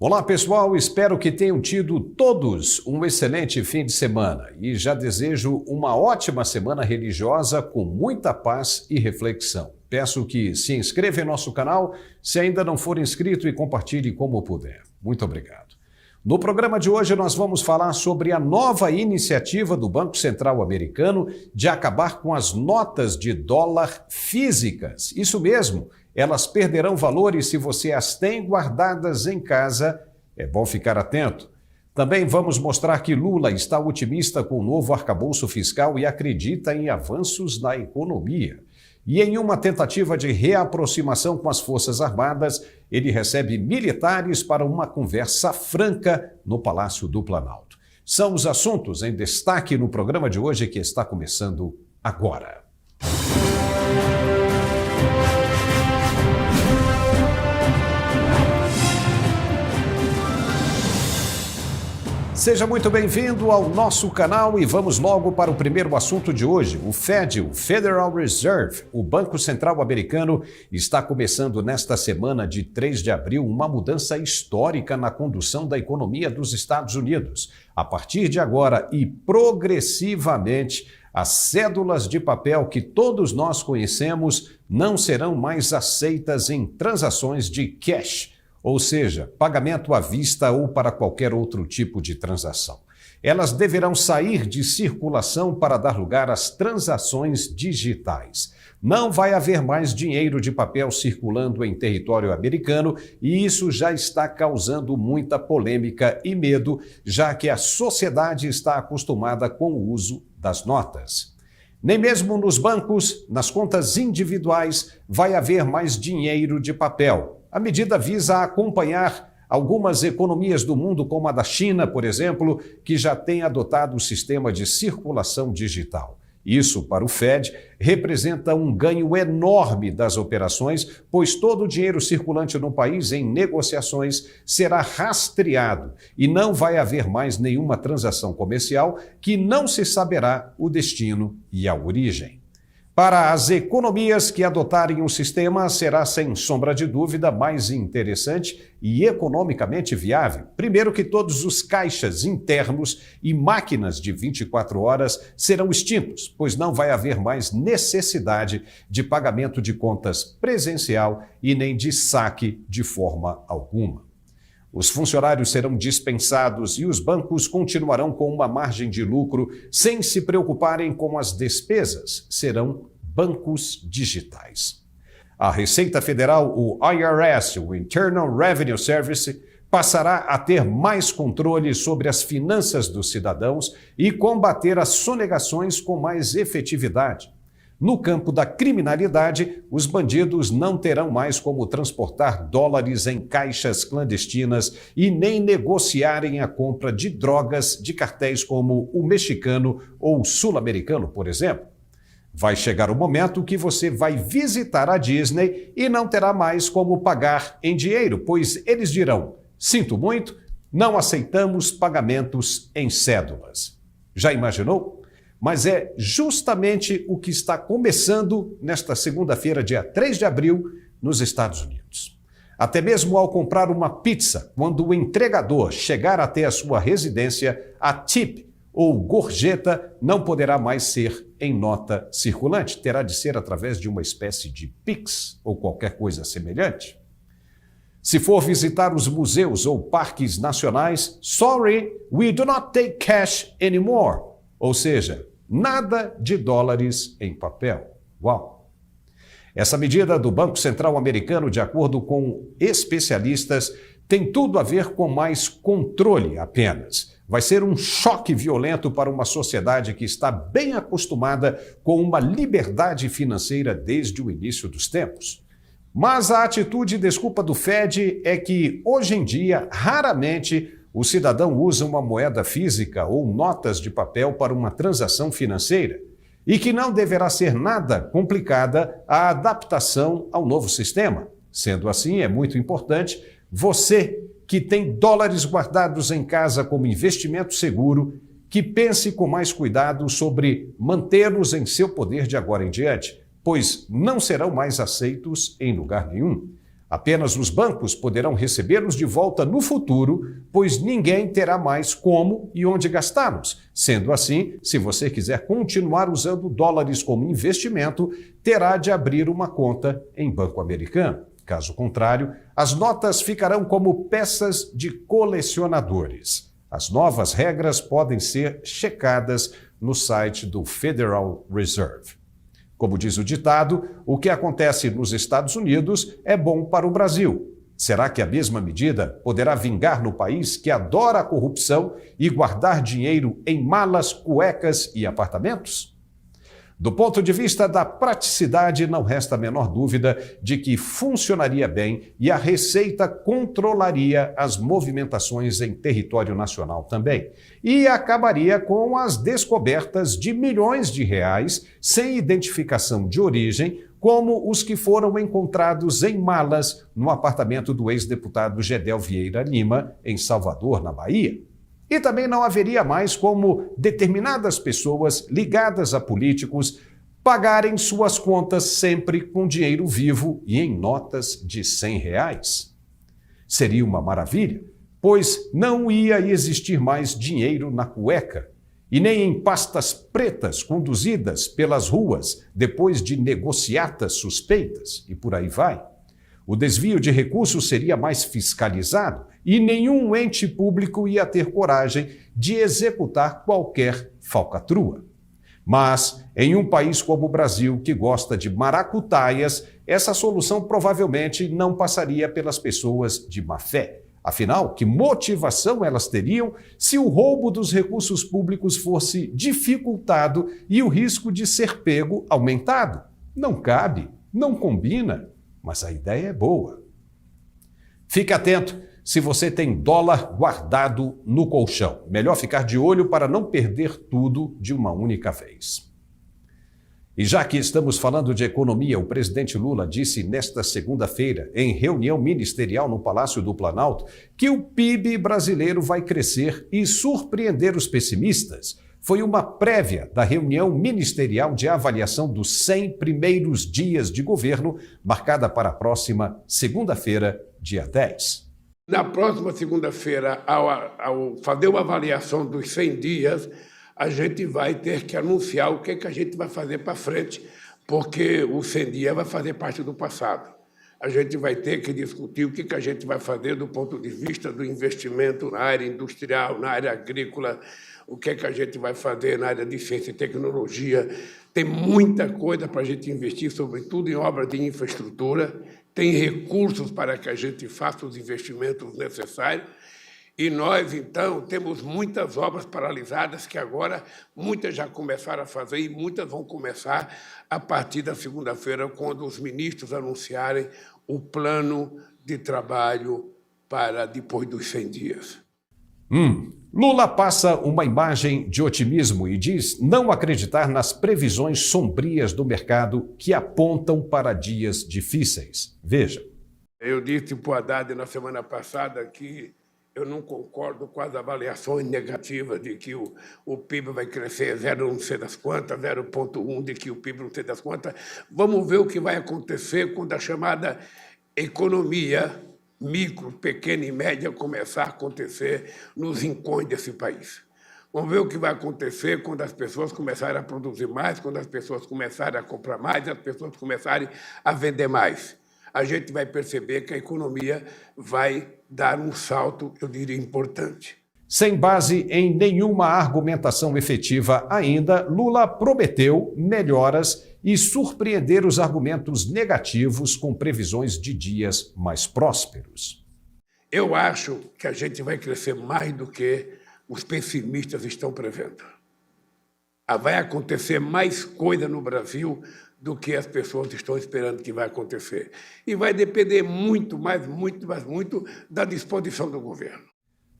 Olá pessoal, espero que tenham tido todos um excelente fim de semana e já desejo uma ótima semana religiosa com muita paz e reflexão. Peço que se inscreva em nosso canal, se ainda não for inscrito, e compartilhe como puder. Muito obrigado. No programa de hoje nós vamos falar sobre a nova iniciativa do Banco Central americano de acabar com as notas de dólar físicas. Isso mesmo. Elas perderão valor e se você as tem guardadas em casa, é bom ficar atento. Também vamos mostrar que Lula está otimista com o novo arcabouço fiscal e acredita em avanços na economia. E em uma tentativa de reaproximação com as Forças Armadas, ele recebe militares para uma conversa franca no Palácio do Planalto. São os assuntos em destaque no programa de hoje que está começando agora. Seja muito bem-vindo ao nosso canal e vamos logo para o primeiro assunto de hoje. O Fed, o Federal Reserve, o Banco Central americano, está começando nesta semana de 3 de abril uma mudança histórica na condução da economia dos Estados Unidos. A partir de agora e progressivamente, as cédulas de papel que todos nós conhecemos não serão mais aceitas em transações de cash, ou seja, pagamento à vista ou para qualquer outro tipo de transação. Elas deverão sair de circulação para dar lugar às transações digitais. Não vai haver mais dinheiro de papel circulando em território americano e isso já está causando muita polêmica e medo, já que a sociedade está acostumada com o uso das notas. Nem mesmo nos bancos, nas contas individuais, vai haver mais dinheiro de papel. A medida visa acompanhar algumas economias do mundo, como a da China, por exemplo, que já tem adotado o sistema de circulação digital. Isso, para o Fed, representa um ganho enorme das operações, pois todo o dinheiro circulante no país em negociações será rastreado e não vai haver mais nenhuma transação comercial que não se saberá o destino e a origem. Para as economias que adotarem o sistema, será sem sombra de dúvida mais interessante e economicamente viável. Primeiro que todos os caixas internos e máquinas de 24 horas serão extintos, pois não vai haver mais necessidade de pagamento de contas presencial e nem de saque de forma alguma. Os funcionários serão dispensados e os bancos continuarão com uma margem de lucro sem se preocuparem com as despesas. Serão bancos digitais. A Receita Federal, o IRS, o Internal Revenue Service, passará a ter mais controle sobre as finanças dos cidadãos e combater as sonegações com mais efetividade. No campo da criminalidade, os bandidos não terão mais como transportar dólares em caixas clandestinas e nem negociarem a compra de drogas de cartéis como o mexicano ou o sul-americano, por exemplo. Vai chegar o momento que você vai visitar a Disney e não terá mais como pagar em dinheiro, pois eles dirão: "Sinto muito, não aceitamos pagamentos em cédulas." Já imaginou? Mas é justamente o que está começando nesta segunda-feira, dia 3 de abril, nos Estados Unidos. Até mesmo ao comprar uma pizza, quando o entregador chegar até a sua residência, a tip ou gorjeta não poderá mais ser em nota circulante, terá de ser através de uma espécie de Pix ou qualquer coisa semelhante. Se for visitar os museus ou parques nacionais, sorry, we do not take cash anymore. Ou seja, nada de dólares em papel. Uau! Essa medida do Banco Central americano, de acordo com especialistas, tem tudo a ver com mais controle apenas. Vai ser um choque violento para uma sociedade que está bem acostumada com uma liberdade financeira desde o início dos tempos. Mas a atitude e desculpa do Fed é que, hoje em dia, raramente o cidadão usa uma moeda física ou notas de papel para uma transação financeira e que não deverá ser nada complicada a adaptação ao novo sistema. Sendo assim, é muito importante você que tem dólares guardados em casa como investimento seguro, que pense com mais cuidado sobre mantê-los em seu poder de agora em diante, pois não serão mais aceitos em lugar nenhum. Apenas os bancos poderão recebê-los de volta no futuro, pois ninguém terá mais como e onde gastá-los. Sendo assim, se você quiser continuar usando dólares como investimento, terá de abrir uma conta em banco americano. Caso contrário, as notas ficarão como peças de colecionadores. As novas regras podem ser checadas no site do Federal Reserve. Como diz o ditado, o que acontece nos Estados Unidos é bom para o Brasil. Será que a mesma medida poderá vingar no país que adora a corrupção e guardar dinheiro em malas, cuecas e apartamentos? Do ponto de vista da praticidade, não resta a menor dúvida de que funcionaria bem e a Receita controlaria as movimentações em território nacional também. E acabaria com as descobertas de milhões de reais sem identificação de origem, como os que foram encontrados em malas no apartamento do ex-deputado Gedel Vieira Lima, em Salvador, na Bahia. E também não haveria mais como determinadas pessoas ligadas a políticos pagarem suas contas sempre com dinheiro vivo e em notas de R$100. Seria uma maravilha, pois não ia existir mais dinheiro na cueca e nem em pastas pretas conduzidas pelas ruas depois de negociatas suspeitas e por aí vai. O desvio de recursos seria mais fiscalizado e nenhum ente público ia ter coragem de executar qualquer falcatrua. Mas, em um país como o Brasil, que gosta de maracutaias, essa solução provavelmente não passaria pelas pessoas de má fé. Afinal, que motivação elas teriam se o roubo dos recursos públicos fosse dificultado e o risco de ser pego aumentado? Não cabe, não combina. Mas a ideia é boa. Fique atento se você tem dólar guardado no colchão. Melhor ficar de olho para não perder tudo de uma única vez. E já que estamos falando de economia, o presidente Lula disse nesta segunda-feira, em reunião ministerial no Palácio do Planalto, que o PIB brasileiro vai crescer e surpreender os pessimistas. Foi uma prévia da reunião ministerial de avaliação dos 100 primeiros dias de governo, marcada para a próxima segunda-feira, dia 10. Na próxima segunda-feira, ao fazer uma avaliação dos 100 dias, a gente vai ter que anunciar o que a gente vai fazer para frente, porque o 100 dias vai fazer parte do passado. A gente vai ter que discutir o que a gente vai fazer do ponto de vista do investimento na área industrial, na área agrícola, o que a gente vai fazer na área de ciência e tecnologia. Tem muita coisa para a gente investir, sobretudo em obras de infraestrutura, tem recursos para que a gente faça os investimentos necessários. E nós, então, temos muitas obras paralisadas que agora muitas já começaram a fazer e muitas vão começar a partir da segunda-feira, quando os ministros anunciarem o plano de trabalho para depois dos 100 dias. Lula passa uma imagem de otimismo e diz não acreditar nas previsões sombrias do mercado que apontam para dias difíceis. Veja. Eu disse para o Haddad na semana passada que eu não concordo com as avaliações negativas de que o PIB vai crescer 0 não sei das quantas, 0,1, de que o PIB não sei das quantas. Vamos ver o que vai acontecer quando a chamada economia micro, pequena e média começar a acontecer nos rincões desse país. Vamos ver o que vai acontecer quando as pessoas começarem a produzir mais, quando as pessoas começarem a comprar mais, as pessoas começarem a vender mais. A gente vai perceber que a economia vai dar um salto, eu diria, importante. Sem base em nenhuma argumentação efetiva ainda, Lula prometeu melhoras e surpreender os argumentos negativos com previsões de dias mais prósperos. Eu acho que a gente vai crescer mais do que os pessimistas estão prevendo. Vai acontecer mais coisa no Brasil do que as pessoas estão esperando que vai acontecer. E vai depender muito, mas muito da disposição do governo.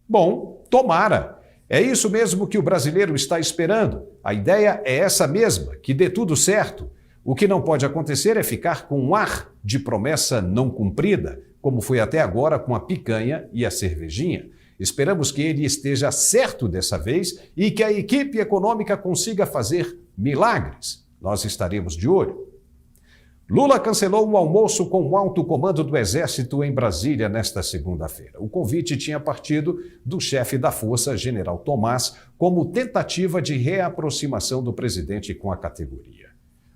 Bom, tomara. É isso mesmo que o brasileiro está esperando. A ideia é essa mesma, que dê tudo certo. O que não pode acontecer é ficar com um ar de promessa não cumprida, como foi até agora com a picanha e a cervejinha. Esperamos que ele esteja certo dessa vez e que a equipe econômica consiga fazer milagres. Nós estaremos de olho. Lula cancelou um almoço com o alto comando do Exército em Brasília nesta segunda-feira. O convite tinha partido do chefe da Força, General Tomás, como tentativa de reaproximação do presidente com a categoria.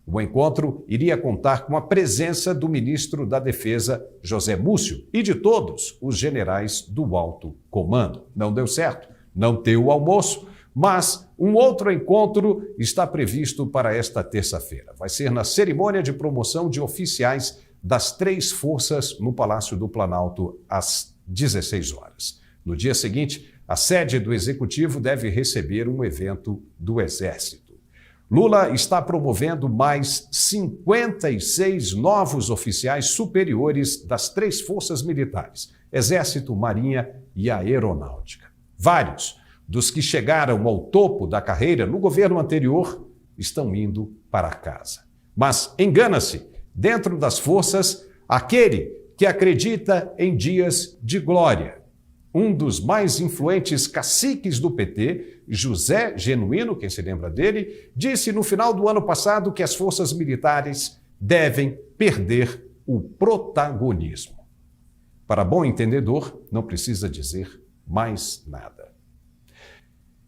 O encontro iria contar com a presença do ministro da Defesa, José Múcio, e de todos os generais do alto comando. Não deu certo, não teve o almoço, mas um outro encontro está previsto para esta terça-feira. Vai ser na cerimônia de promoção de oficiais das 3 forças no Palácio do Planalto, às 16 horas. No dia seguinte, a sede do Executivo deve receber um evento do Exército. Lula está promovendo mais 56 novos oficiais superiores das 3 forças militares, Exército, Marinha e Aeronáutica. Vários dos que chegaram ao topo da carreira no governo anterior estão indo para casa. Mas engana-se, dentro das forças, aquele que acredita em dias de glória. Um dos mais influentes caciques do PT, José Genuíno, quem se lembra dele, disse no final do ano passado que as forças militares devem perder o protagonismo. Para bom entendedor, não precisa dizer mais nada.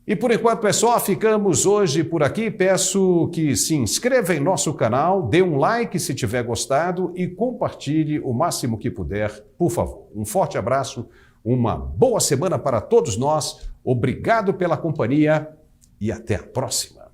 E por enquanto é só, ficamos hoje por aqui. Peço que se inscreva em nosso canal, dê um like se tiver gostado e compartilhe o máximo que puder, por favor. Um forte abraço, uma boa semana para todos nós, obrigado pela companhia e até a próxima.